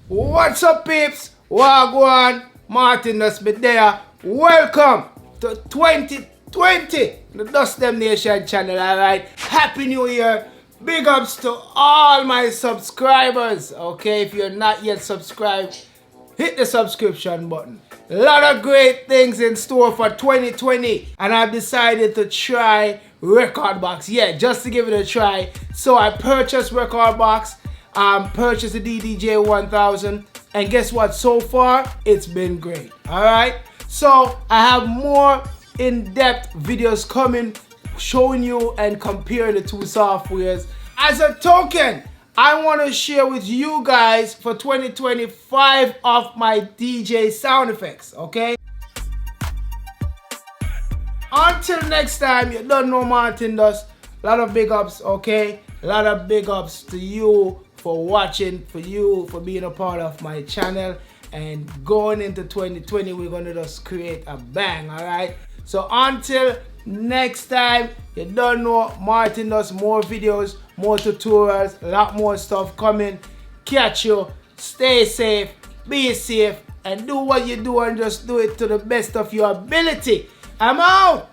What's up, peeps? Wagwan, Martin that's been there. Welcome to 2020, the Dust Them Nation channel, alright? Happy New Year. Big ups to all my subscribers. Okay, if you're not yet subscribed, hit the subscription button. A lot of great things in store for 2020, and I've decided to try Rekordbox. Yeah, just to give it a try. So I purchased Rekordbox, purchased the DDJ 1000, and guess what? So far, it's been great. All right. So I have more in-depth videos coming, showing you and comparing the two softwares. As a token, I want to share with you guys for 2025 of my DJ sound effects, okay? Until next time, you don't know Martin Dust. A lot of big ups, okay? A lot of big ups to you for watching, for you for being a part of my channel. And going into 2020, we're going to just create a bang, all right? So until next time, you don't know Martin Dust. More videos, more tutorials, a lot more stuff coming. Catch you. Stay safe, be safe, and do what you do and just do it to the best of your ability. I'm out.